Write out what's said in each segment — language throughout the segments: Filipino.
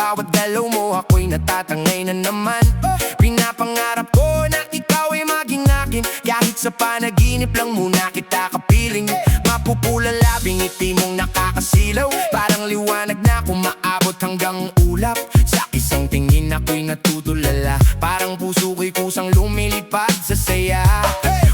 bawat galaw mo ako'y natatangay na naman. Pinapangarap ko na ikaw ay maging akin, kahit sa panaginip lang muna kita kapiling. Mapupula labing ngiti mong nakakasilaw, parang liwanag na kumaabot hanggang ulap. Sa isang tingin ako'y natutulala, parang puso ko'y kusang lumilipad sa saya.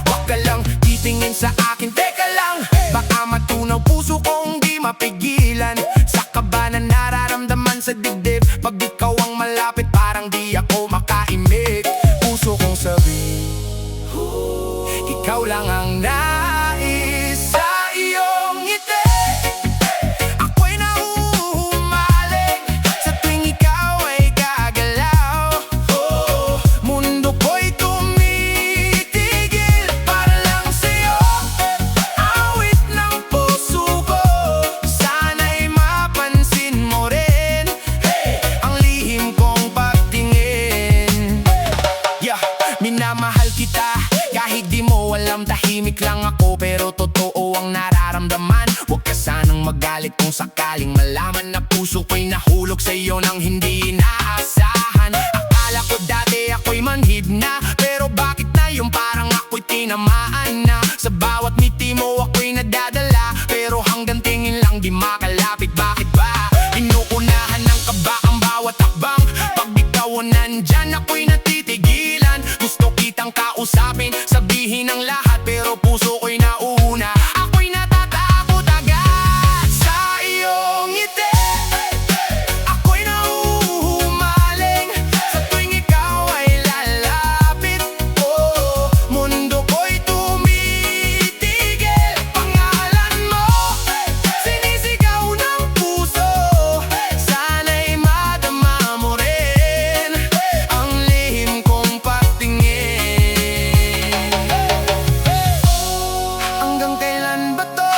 Wag ka lang titingin sa akin, teka lang, baka matunaw puso kong di mapigilan. Sa kaba na nararamdaman sa dibdib, pag ikaw ang malapit parang di ako makaimik. Puso kong sabi, ikaw lang ang nais sa iyong ngiti. Ako'y nahuhumaling sa tuwing ikaw ay gagalaw. Mundo ko'y tumitigil para lang sa'yo. Awit ng puso ko, sana'y mapansin mo rin ang lihim kong pagtingin. Minamahal kita kahit di mo alam, tahimik lang ako pero totoo ang nararamdaman. Huwag ka sanang magalit kung sakaling malaman na puso ko'y nahulog sa'yo nang hindi inaasahan. Akala ko dati ako'y manhid na, pero bakit na yung parang ako'y tinamaan na? Sa bawat ngiti mo ako'y nadadala, pero hanggang tingin lang di makalapit. Bakit ba? Inuunahan ng kaba ang bawat takbang, pag ikaw nandyan ako'y natitigilan. Gusto kitang kausapin, sabihin ang lahat, pero puso ko'y nauna. Ako'y natatakot agad sa iyong ngiti. Ako'y nahuhumaling sa tuwing ikaw ay lalapit. Mundo ko'y tumitigil, pangalan mo sinisigaw ng puso. Sana'y madama mo rin ang lihim kong pagtingin. Hanggang kailan ba to?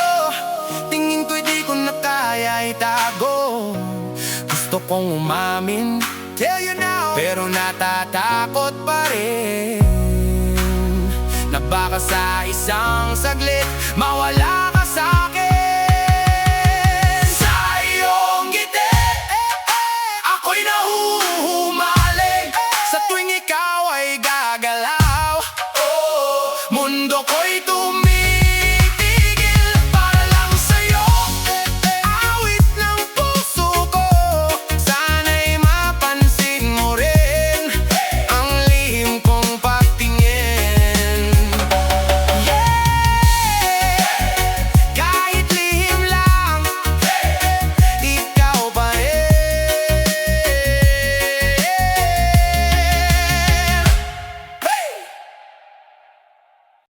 Tingin ko'y di ko na kaya itago. Gusto kong umamin, tell you now, pero natatakot pa rin na baka sa isang saglit mawala